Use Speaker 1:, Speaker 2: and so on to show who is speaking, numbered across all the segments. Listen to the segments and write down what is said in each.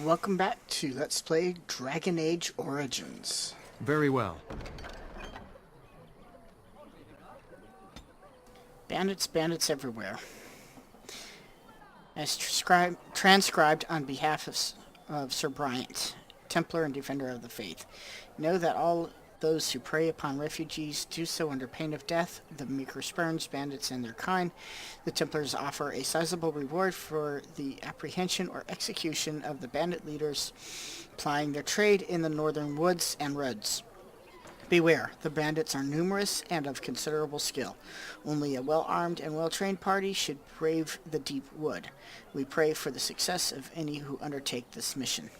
Speaker 1: Welcome back to Let's Play Dragon Age Origins.
Speaker 2: Very well.
Speaker 1: Bandits everywhere. As transcribed on behalf of Sir Bryant, Templar and Defender of the Faith. Know that all those who prey upon refugees do so under pain of death. The Maker spurns bandits and their kind. The Templars offer a sizable reward for the apprehension or execution of the bandit leaders plying their trade in the northern woods and reds. Beware, the bandits are numerous and of considerable skill. Only a well-armed and well-trained party should brave the deep wood. We pray for the success of any who undertake this mission.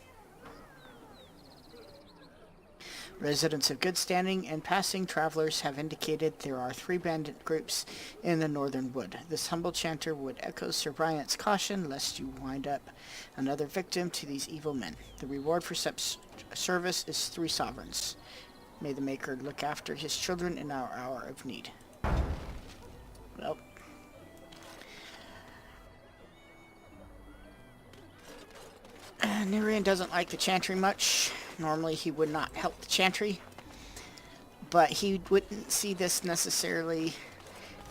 Speaker 1: Residents of good standing and passing travelers have indicated there are 3 bandit groups in the northern wood. This humble chanter would echo Sir Bryant's caution lest you wind up another victim to these evil men. The reward for such service is 3 sovereigns. May the Maker look after his children in our hour of need. Well. Nerian doesn't like the chantry much. Normally he would not help the chantry, but he wouldn't see this necessarily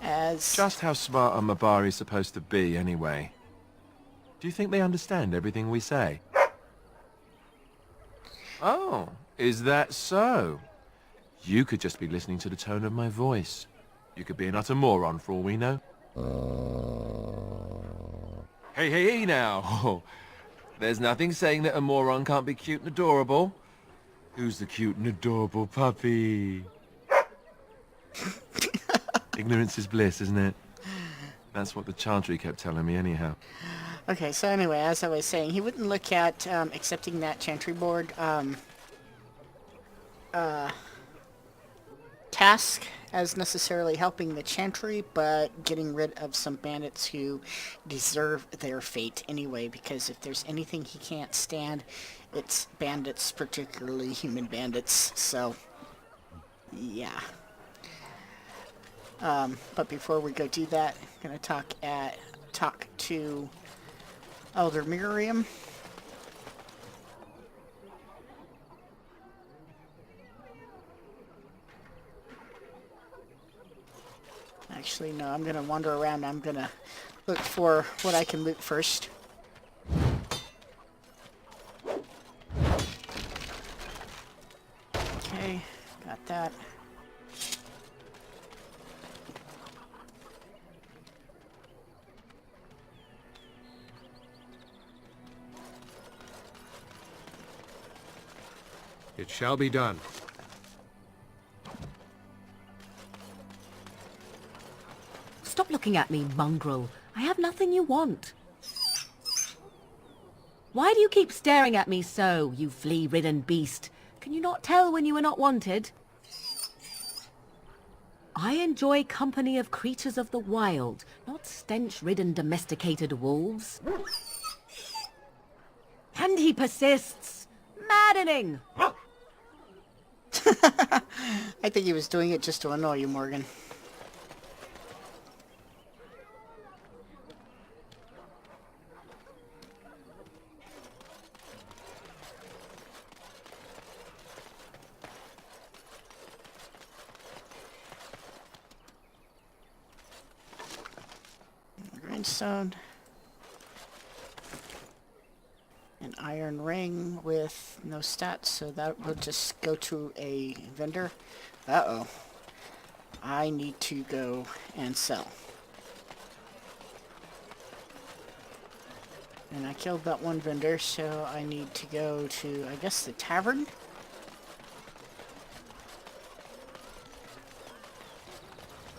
Speaker 1: as...
Speaker 2: Just how smart are Mabari supposed to be, anyway? Do you think they understand everything we say? Oh, is that so? You could just be listening to the tone of my voice. You could be an utter moron for all we know. Hey now! There's nothing saying that a moron can't be cute and adorable. Who's the cute and adorable puppy? Ignorance is bliss, isn't it? That's what the Chantry kept telling me anyhow.
Speaker 1: Okay, so anyway, as I was saying, he wouldn't look at accepting that chantry board task as necessarily helping the chantry, but getting rid of some bandits who deserve their fate anyway, because if there's anything he can't stand, it's bandits, particularly human bandits. So yeah. But before we go do that, I'm gonna talk to Elder Miriam. Actually, no, I'm gonna wander around. I'm gonna look for what I can loot first. Okay, got that.
Speaker 3: It shall be done.
Speaker 4: Stop looking at me, mongrel. I have nothing you want. Why do you keep staring at me so, you flea-ridden beast? Can you not tell when you are not wanted? I enjoy company of creatures of the wild, not stench-ridden domesticated wolves. And he persists. Maddening!
Speaker 1: I think he was doing it just to annoy you, Morgan. Grindstone. An iron ring with no stats, so that will just go to a vendor. Uh-oh. I need to go and sell. And I killed that one vendor, so I need to go to, I guess, the tavern?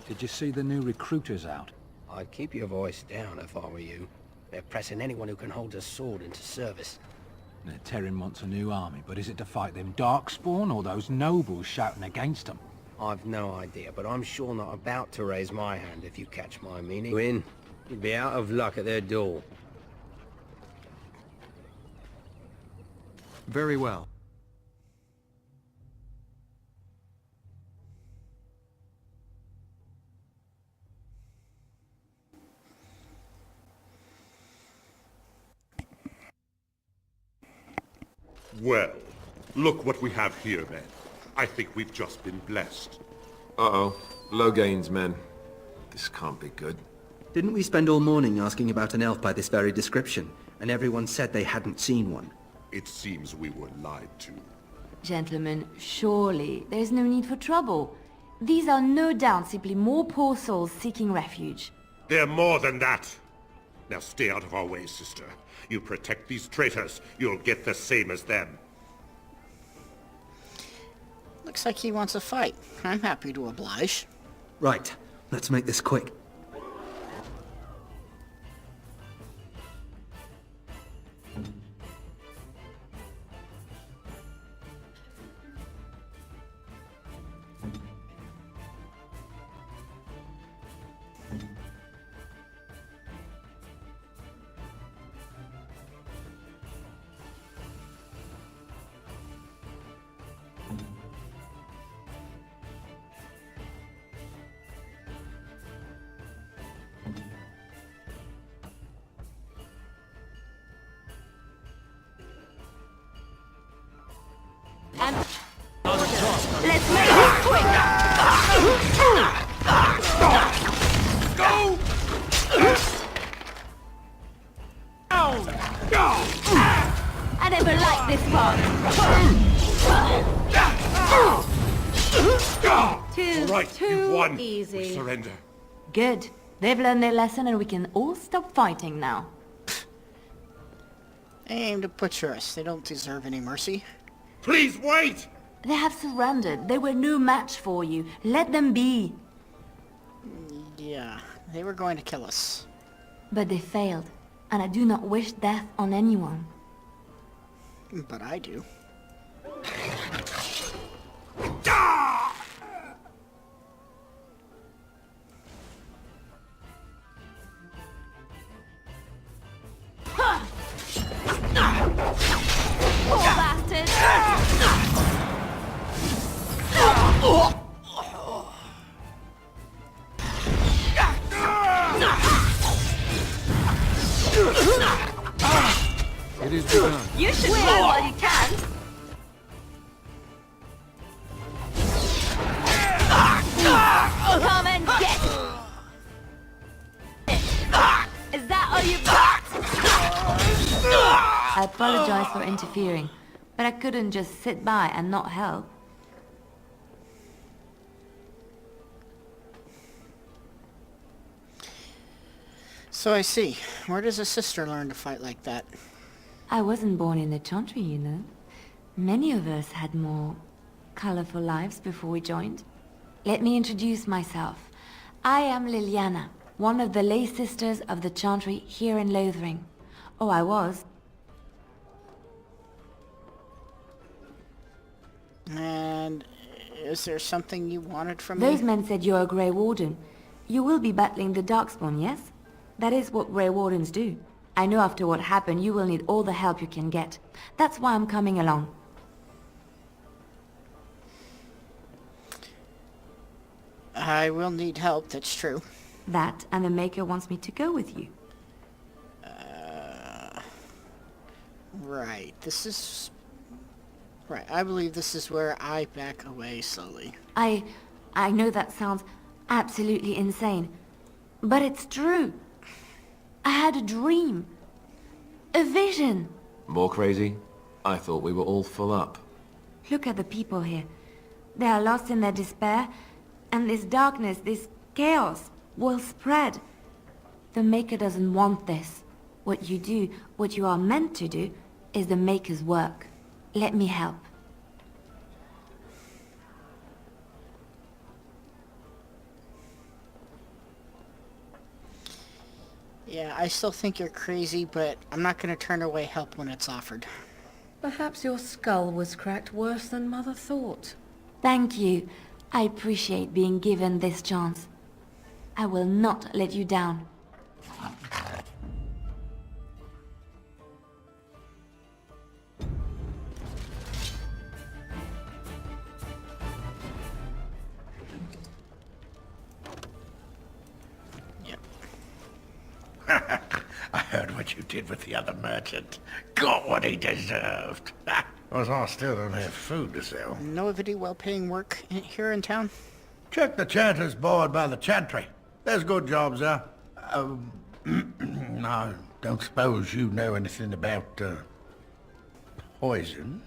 Speaker 5: Did you see the new recruiters out?
Speaker 6: I'd keep your voice down if I were you. They're pressing anyone who can hold a sword into service.
Speaker 5: Terran wants a new army, but is it to fight them Darkspawn or those nobles shouting against them?
Speaker 6: I've no idea, but I'm sure not about to raise my hand if you catch my meaning. Win, you'd be out of luck at their door.
Speaker 2: Very well.
Speaker 7: Well, look what we have here, then. I think we've just been blessed.
Speaker 2: Uh-oh. Low gains, men. This can't be good.
Speaker 8: Didn't we spend all morning asking about an elf by this very description, and everyone said they hadn't seen one?
Speaker 7: It seems we were lied to.
Speaker 9: Gentlemen, surely there's no need for trouble. These are no doubt simply more poor souls seeking refuge.
Speaker 7: They're more than that. Now stay out of our way, sister. You protect these traitors, you'll get the same as them.
Speaker 1: Looks like he wants a fight. I'm happy to oblige.
Speaker 8: Right, let's make this quick.
Speaker 9: Let's make this quick!
Speaker 2: Go!
Speaker 9: I never liked this part.
Speaker 7: All right,
Speaker 4: Too
Speaker 7: you've won. We
Speaker 4: easy.
Speaker 7: surrender.
Speaker 9: Good. They've learned their lesson and we can all stop fighting now.
Speaker 1: They aim to butcher us. They don't deserve any mercy.
Speaker 7: Please wait!
Speaker 9: They have surrendered. They were no match for you. Let them be.
Speaker 1: Yeah, they were going to kill us.
Speaker 9: But they failed. And I do not wish death on anyone.
Speaker 1: But I do.
Speaker 9: Poor bastard!
Speaker 3: It is begun.
Speaker 9: You should learn while you can. Come and get it. Is that all you got? I apologize for interfering, but I couldn't just sit by and not help.
Speaker 1: So I see. Where does a sister learn to fight like that?
Speaker 9: I wasn't born in the Chantry, you know. Many of us had more colorful lives before we joined. Let me introduce myself. I am Liliana, one of the lay sisters of the Chantry here in Lothering. Oh, I was.
Speaker 1: And is there something you wanted from
Speaker 9: Those
Speaker 1: me?
Speaker 9: men said you're a Grey Warden. You will be battling the Darkspawn, yes? That is what Grey Wardens do. I know after what happened you will need all the help you can get. That's why I'm coming along.
Speaker 1: I will need help, that's true.
Speaker 9: That, and the Maker wants me to go with you.
Speaker 1: Right, this is... Right, I believe this is where I back away slowly.
Speaker 9: I know that sounds absolutely insane, but it's true. I had a dream. A vision.
Speaker 2: More crazy? I thought we were all full up.
Speaker 9: Look at the people here. They are lost in their despair, and this darkness, this chaos, will spread. The Maker doesn't want this. What you do, what you are meant to do, is the Maker's work. Let me help.
Speaker 1: Yeah, I still think you're crazy, but I'm not going to turn away help when it's offered.
Speaker 4: Perhaps your skull was cracked worse than Mother thought.
Speaker 9: Thank you. I appreciate being given this chance. I will not let you down.
Speaker 1: Yep.
Speaker 10: I heard what you did with the other merchant. Got what he deserved. Because I still don't have food to sell.
Speaker 1: Know of any well-paying work here in town?
Speaker 10: Check the Chanter's board by the chantry. There's good jobs there. I don't suppose you know anything about, poison?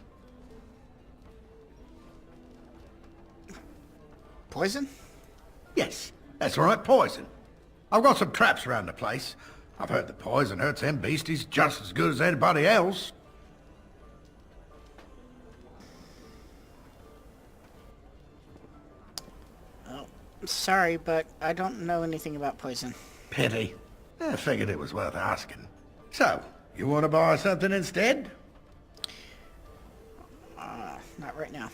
Speaker 1: Poison?
Speaker 10: Yes, that's right, poison. I've got some traps around the place. I've heard the poison hurts them beasties just as good as anybody else.
Speaker 1: Oh, sorry, but I don't know anything about poison.
Speaker 10: Pity. I figured it was worth asking. So, you want to buy something instead?
Speaker 1: Not right now.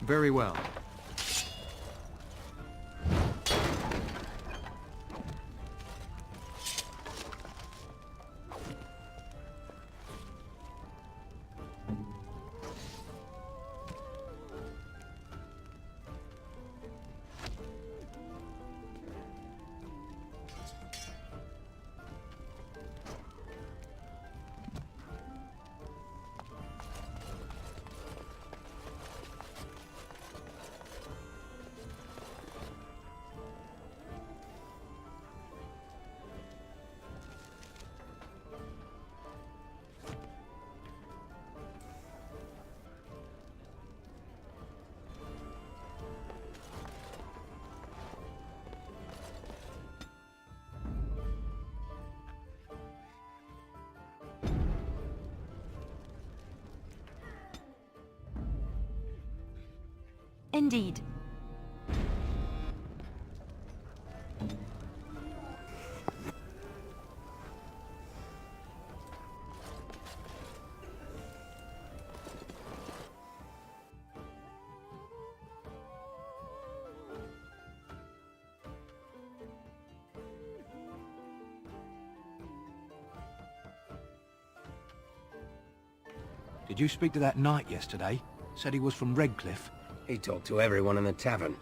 Speaker 3: Very well.
Speaker 9: Indeed.
Speaker 5: Did you speak to that knight yesterday? Said he was from Redcliffe.
Speaker 6: He talked to everyone in the tavern.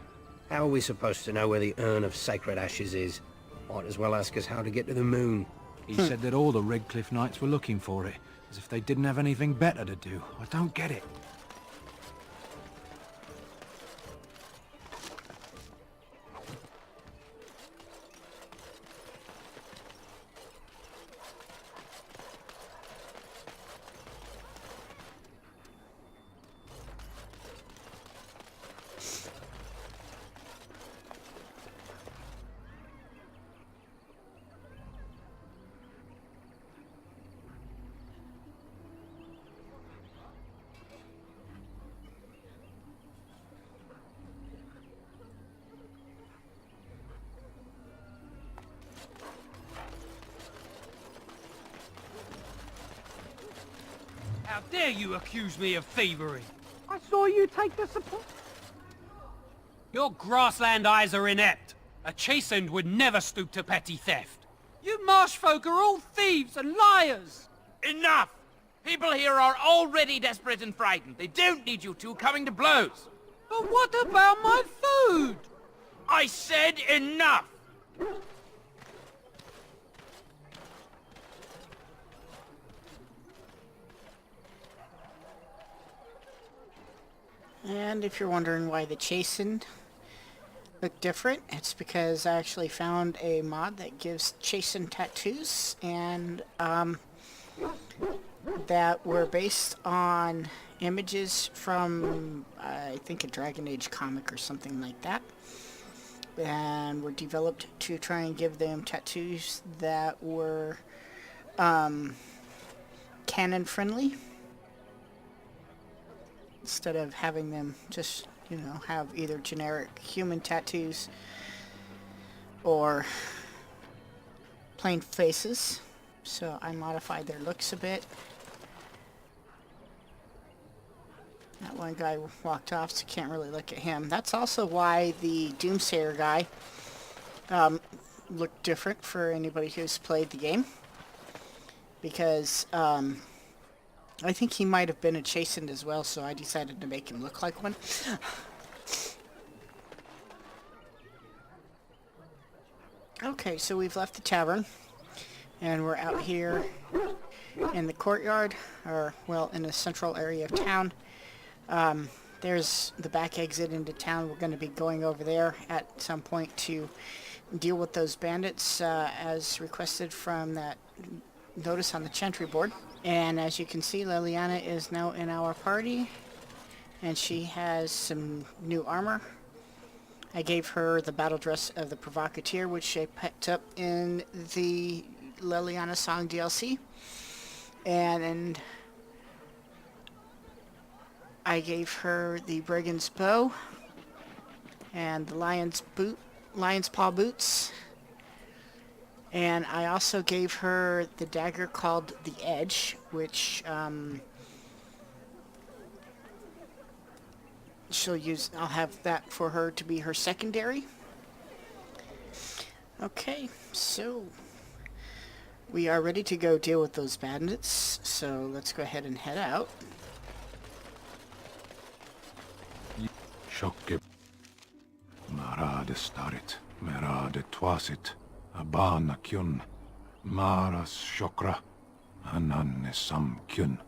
Speaker 6: How are we supposed to know where the urn of sacred ashes is? Might as well ask us how to get to the moon.
Speaker 5: He said that all the Redcliffe knights were looking for it, as if they didn't have anything better to do. I don't get it.
Speaker 11: How dare you accuse me of thievery?
Speaker 12: I saw you take the support.
Speaker 11: Your grassland eyes are inept. A chastened would never stoop to petty theft. You marsh folk are all thieves and liars.
Speaker 13: Enough! People here are already desperate and frightened. They don't need you two coming to blows.
Speaker 11: But what about my food?
Speaker 13: I said enough!
Speaker 1: And if you're wondering why the chastened look different, it's because I actually found a mod that gives chastened tattoos, and that were based on images from, I think, a Dragon Age comic or something like that, and were developed to try and give them tattoos that were canon friendly, instead of having them just, you know, have either generic human tattoos or plain faces. So I modified their looks a bit. That one guy walked off, so can't really look at him. That's also why the Doomsayer guy look different for anybody who's played the game. Because, I think he might have been a chastened as well, so I decided to make him look like one. Okay, so we've left the tavern, and we're out here in the courtyard, or, well, in the central area of town. There's the back exit into town. We're going to be going over there at some point to deal with those bandits, as requested from that notice on the Chantry board. And as you can see, Liliana is now in our party, and she has some new armor. I gave her the battle dress of the Provocateur, which she picked up in the Liliana Song DLC. And I gave her the Brigand's Bow and the Lion's Paw boots. And I also gave her the dagger called the Edge, which she'll use. I'll have that for her to be her secondary. Okay, so we are ready to go deal with those bandits. So let's go ahead and head out.
Speaker 5: Shokke. Mara de starit, mera de twasit, abana kyun, maras shokra, anan sam kyun.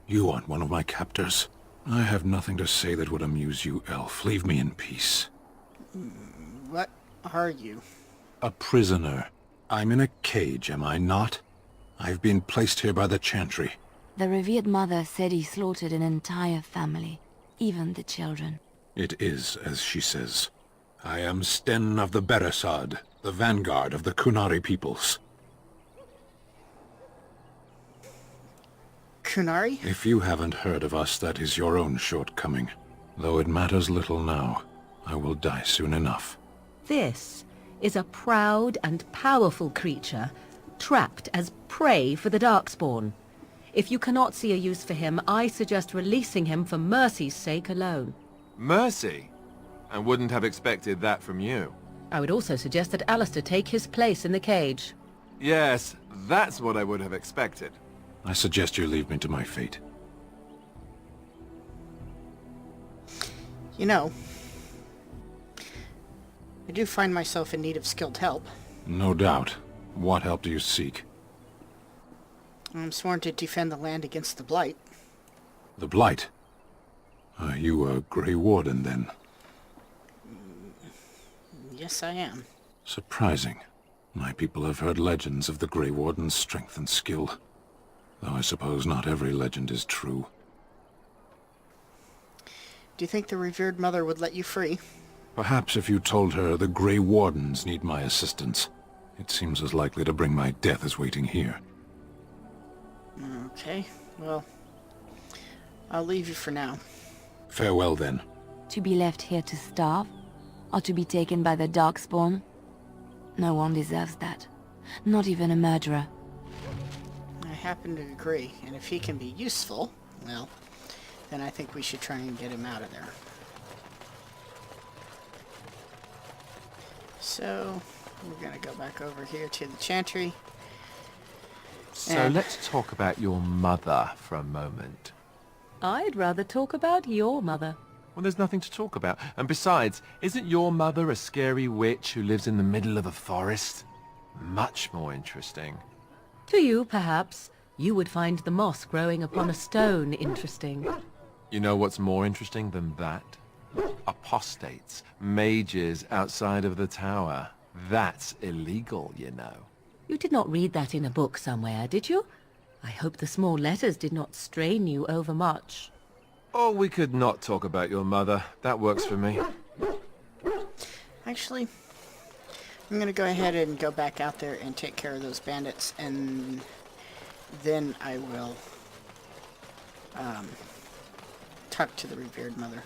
Speaker 5: You aren't one of my captors. I have nothing to say that would amuse you, elf. Leave me in peace.
Speaker 1: What are you?
Speaker 5: A prisoner. I'm in a cage, am I not? I've been placed here by the Chantry.
Speaker 9: The revered mother said he slaughtered an entire family, even the children.
Speaker 5: It is as she says. I am Sten of the Beresad, the vanguard of the Kunari peoples.
Speaker 1: Kunari?
Speaker 5: If you haven't heard of us, that is your own shortcoming. Though it matters little now, I will die soon enough.
Speaker 4: This is a proud and powerful creature, trapped as prey for the Darkspawn. If you cannot see a use for him, I suggest releasing him for mercy's sake alone.
Speaker 2: Mercy? I wouldn't have expected that from you.
Speaker 4: I would also suggest that Alistair take his place in the cage.
Speaker 2: Yes, that's what I would have expected.
Speaker 5: I suggest you leave me to my fate.
Speaker 1: You know, I do find myself in need of skilled help.
Speaker 5: No doubt. What help do you seek?
Speaker 1: I'm sworn to defend the land against the Blight.
Speaker 5: The Blight? Are you a Grey Warden, then?
Speaker 1: Yes, I am.
Speaker 5: Surprising. My people have heard legends of the Grey Warden's strength and skill. Though I suppose not every legend is true.
Speaker 1: Do you think the revered mother would let you free?
Speaker 5: Perhaps if you told her the Grey Wardens need my assistance. It seems as likely to bring my death as waiting here.
Speaker 1: Okay, well, I'll leave you for now.
Speaker 5: Farewell, then.
Speaker 9: To be left here to starve? Or to be taken by the Darkspawn? No one deserves that. Not even a murderer.
Speaker 1: I happen to agree, and if he can be useful, well, then I think we should try and get him out of there. So, we're gonna go back over here to the Chantry.
Speaker 2: So let's talk about your mother for a moment.
Speaker 4: I'd rather talk about your mother.
Speaker 2: Well, there's nothing to talk about. And besides, isn't your mother a scary witch who lives in the middle of a forest? Much more interesting.
Speaker 4: To you, perhaps. You would find the moss growing upon a stone interesting.
Speaker 2: You know what's more interesting than that? Apostates, mages outside of the tower. That's illegal, you know.
Speaker 4: You did not read that in a book somewhere, did you? I hope the small letters did not strain you overmuch.
Speaker 2: Oh, we could not talk about your mother. That works for me.
Speaker 1: Actually, I'm gonna go ahead and go back out there and take care of those bandits, and then I will talk to the revered mother.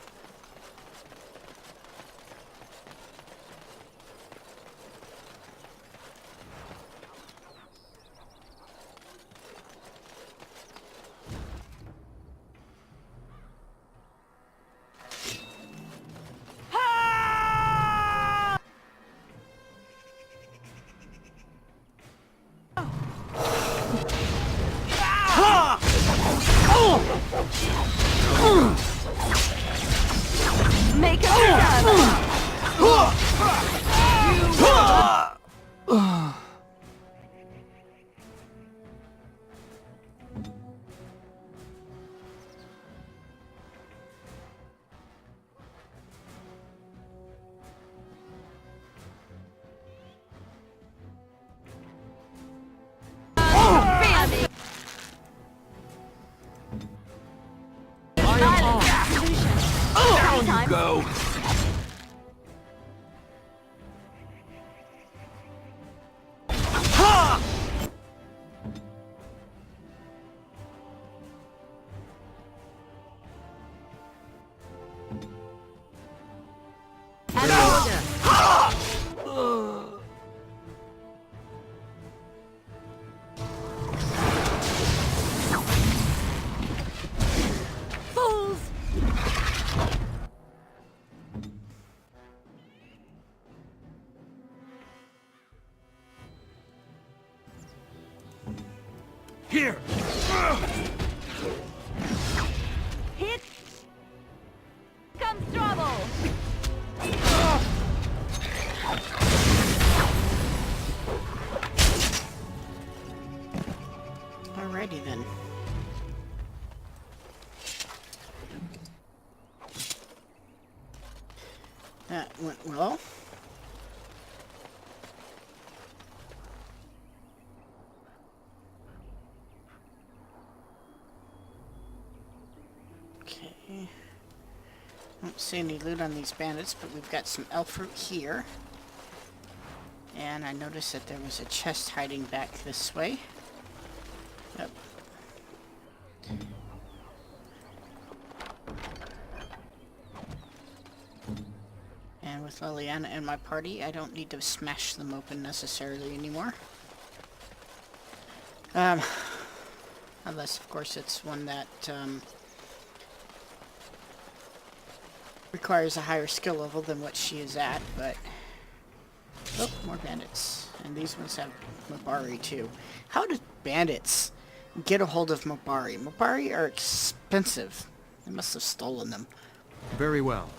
Speaker 2: Here!
Speaker 9: Hit! Comes trouble!
Speaker 1: Alrighty then. That went well. Okay. Don't see any loot on these bandits, but we've got some elf fruit here. And I noticed that there was a chest hiding back this way. Yep. And with Liliana and my party, I don't need to smash them open necessarily anymore. Unless, of course, it's one that requires a higher skill level than what she is at, but... Oh, more bandits. And these ones have Mabari, too. How did bandits get a hold of Mabari? Mabari are expensive. They must have stolen them.
Speaker 3: Very well.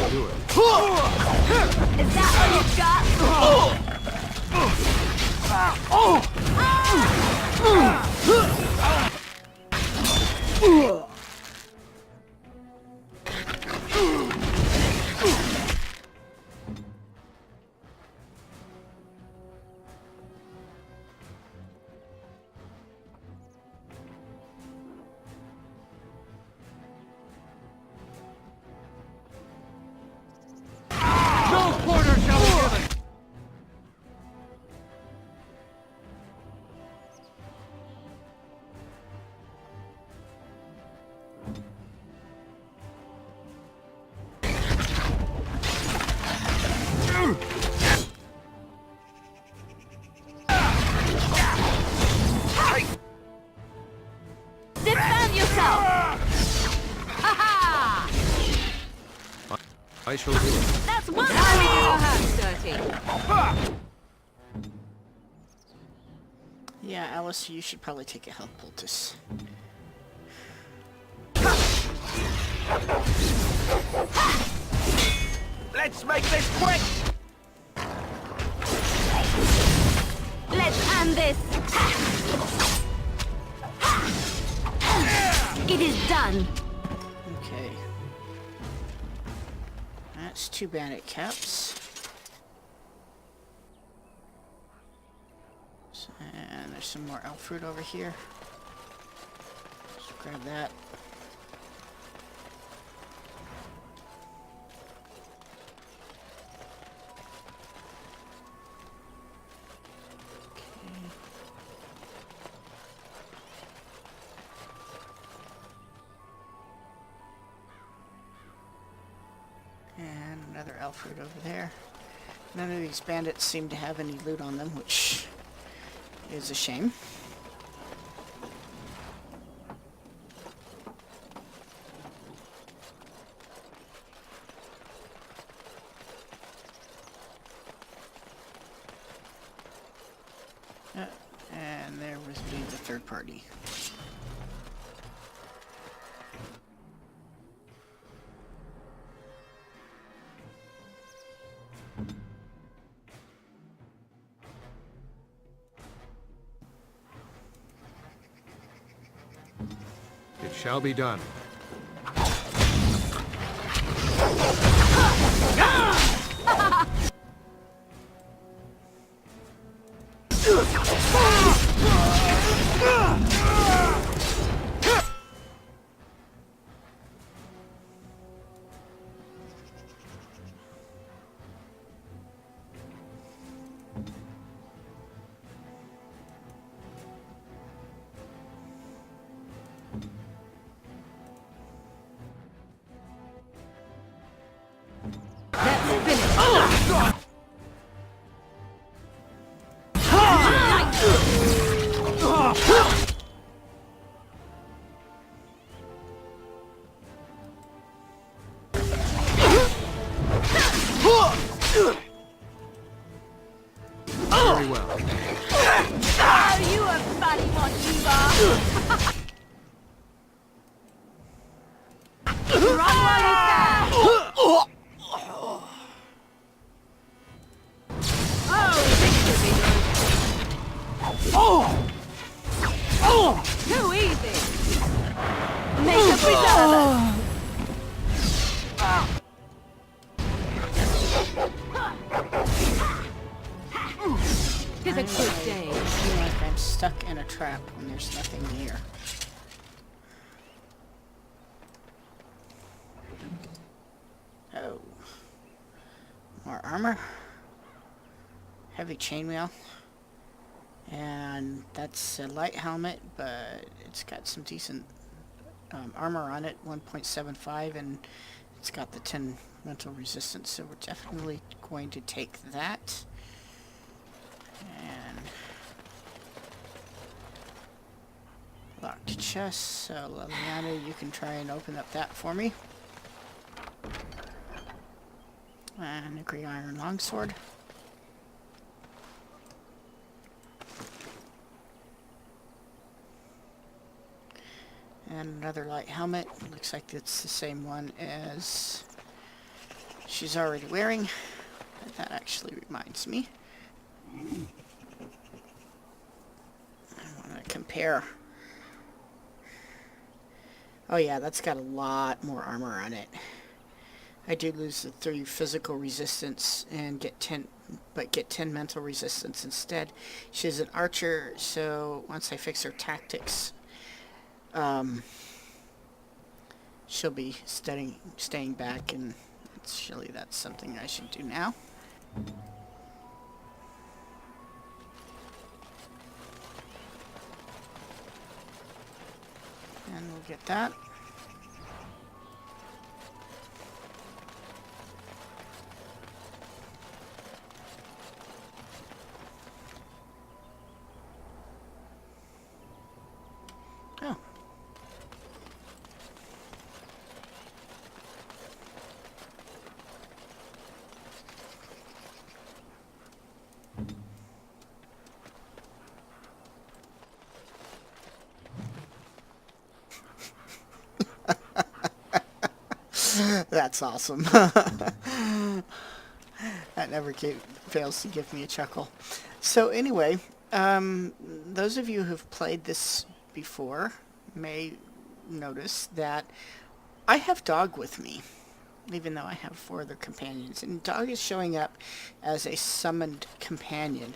Speaker 3: Do it.
Speaker 9: Is that all you've got?
Speaker 11: No quarter shall be given!
Speaker 9: Defend yourself! Ha-ha!
Speaker 3: I shall do it.
Speaker 9: That's one
Speaker 4: Now we get our hands dirty.
Speaker 1: Yeah, Alice, you should probably take a health poultice.
Speaker 13: Let's make this quick!
Speaker 9: Let's end this! It is done!
Speaker 1: Okay. That's 2 bandit caps. And there's some more elf fruit over here. Let's grab that. And another elf fruit over there. None of these bandits seem to have any loot on them, which is a shame. And there was the third party.
Speaker 3: It shall be done. Very well.
Speaker 4: a good day.
Speaker 1: I feel like I'm stuck in a trap when there's nothing near. Oh. More armor. Heavy chainmail. And that's a light helmet, but it's got some decent armor on it, 1.75, and it's got the 10 mental resistance, so we're definitely going to take that. And locked chest, so Liliana, you can try and open up that for me. And a grey iron longsword. And another light helmet. Looks like it's the same one as she's already wearing. That actually reminds me. I want to compare. Oh yeah, that's got a lot more armor on it. I do lose the 3 physical resistance and get 10 mental resistance instead. She's an archer, so once I fix her tactics, she'll be staying back, and surely that's something I should do now. And we'll get that. Oh. That's awesome. That never fails to give me a chuckle. So anyway, those of you who've played this before may notice that I have Dog with me, even though I have 4 other companions. And Dog is showing up as a summoned companion.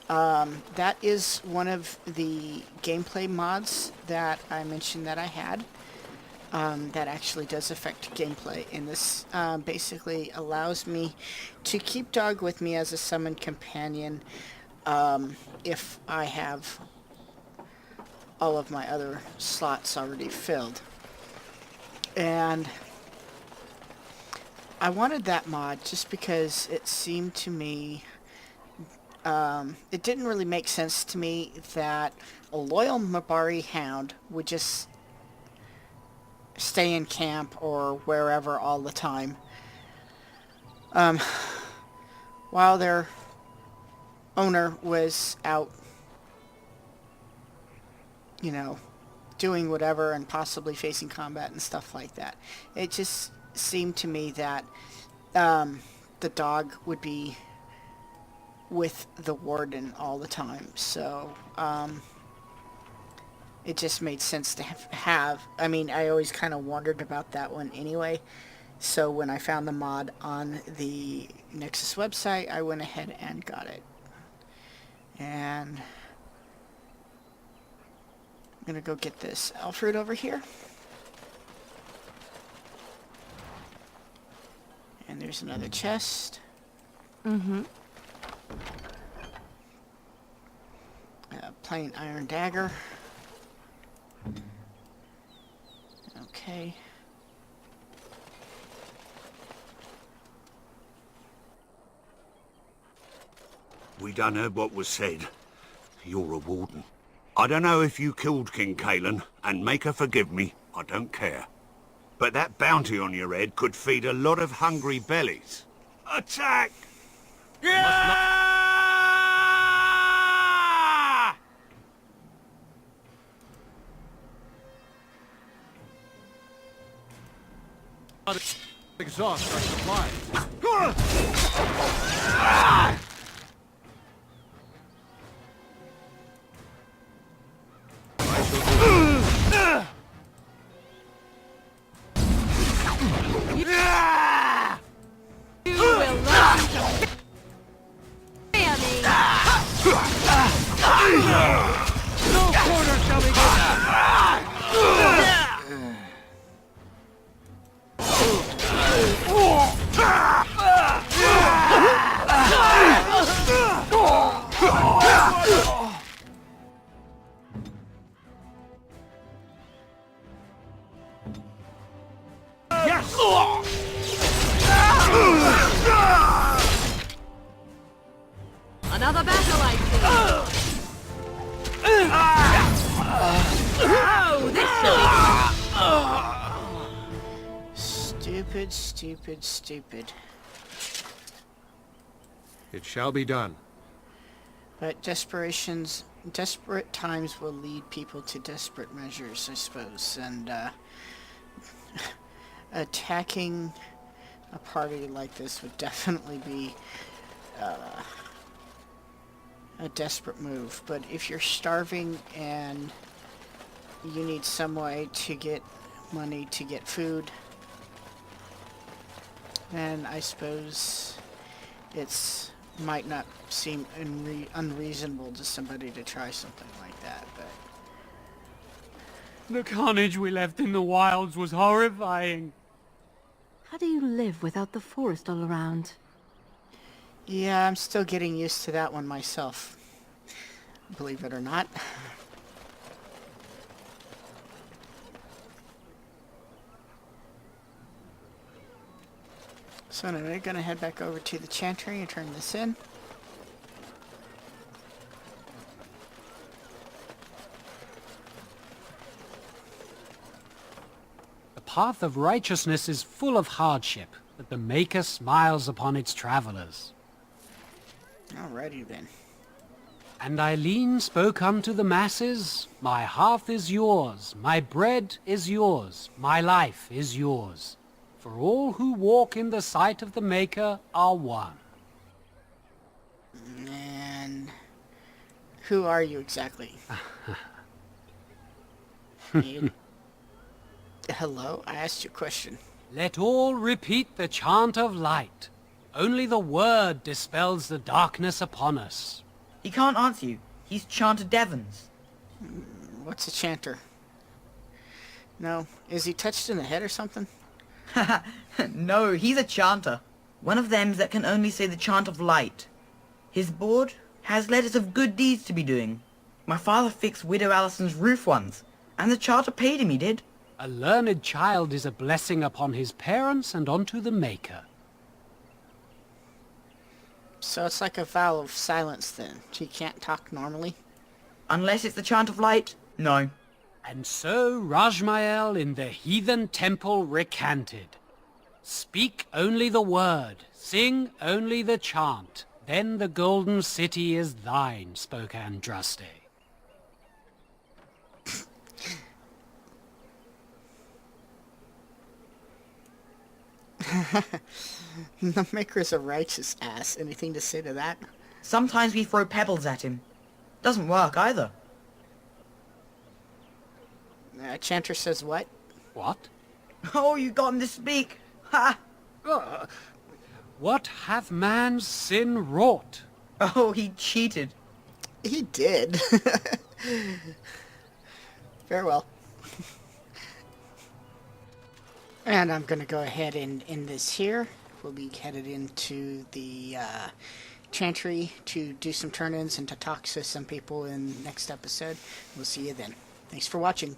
Speaker 1: That is one of the gameplay mods that I mentioned that I had. That actually does affect gameplay, and this basically allows me to keep Dog with me as a summoned companion if I have all of my other slots already filled. And I wanted that mod just because it seemed to me, it didn't really make sense to me that a loyal Mabari hound would just stay in camp or wherever all the time, while their owner was out, you know, doing whatever and possibly facing combat and stuff like that. It just seemed to me that the dog would be with the warden all the time, so it just made sense to have. I mean, I always kind of wondered about that one anyway, so when I found the mod on the Nexus website, I went ahead and got it. And I'm gonna go get this Alfred over here. And there's another chest.
Speaker 4: Mm-hmm.
Speaker 1: Plain iron dagger. Okay.
Speaker 14: We done heard what was said. You're a warden. I don't know if you killed King Kalen, and make her forgive me, I don't care. But that bounty on your head could feed a lot of hungry bellies. Attack! Yeah!
Speaker 3: Exhaust our supplies.
Speaker 4: You will learn to fear me. Another battle, I see. Oh, this silly...
Speaker 1: Stupid, stupid, stupid.
Speaker 3: It shall be done.
Speaker 1: But desperate times will lead people to desperate measures, I suppose, and attacking a party like this would definitely be a desperate move. But if you're starving and you need some way to get money to get food, then I suppose it's might not seem unreasonable to somebody to try something like that, but...
Speaker 11: The carnage we left in the wilds was horrifying.
Speaker 15: How do you live without the forest all around?
Speaker 1: Yeah, I'm still getting used to that one myself. Believe it or not. So anyway, gonna head back over to the chantry and turn this in.
Speaker 11: The path of righteousness is full of hardship, but the Maker smiles upon its travelers.
Speaker 1: Alrighty then.
Speaker 11: And Eileen spoke unto the masses, My hearth is yours, my bread is yours, my life is yours. For all who walk in the sight of the Maker are one.
Speaker 1: And who are you exactly? Hello? I asked you a question.
Speaker 11: Let all repeat the chant of light. Only the word dispels the darkness upon us.
Speaker 16: He can't answer you. He's Chanter Devons.
Speaker 1: What's a chanter? No. Is he touched in the head or something?
Speaker 16: No, he's a chanter. One of them that can only say the chant of light. His board has letters of good deeds to be doing. My father fixed Widow Allison's roof once, and the charter paid him, he did.
Speaker 11: A learned child is a blessing upon his parents and unto the Maker.
Speaker 1: So it's like a vow of silence then. He can't talk normally?
Speaker 16: Unless it's the chant of light, no.
Speaker 11: And so Rajmael in the heathen temple recanted. Speak only the word, sing only the chant, then the golden city is thine, spoke Andraste.
Speaker 1: The Maker's a righteous ass. Anything to say to that?
Speaker 16: Sometimes we throw pebbles at him. Doesn't work either.
Speaker 1: Chanter says what?
Speaker 11: What?
Speaker 16: Oh, you got him to speak. Ha!
Speaker 11: What hath man's sin wrought?
Speaker 16: Oh, he cheated.
Speaker 1: He did. Farewell. And I'm going to go ahead and end this here. We'll be headed into the chantry to do some turn-ins and to talk to some people in the next episode. We'll see you then. Thanks for watching.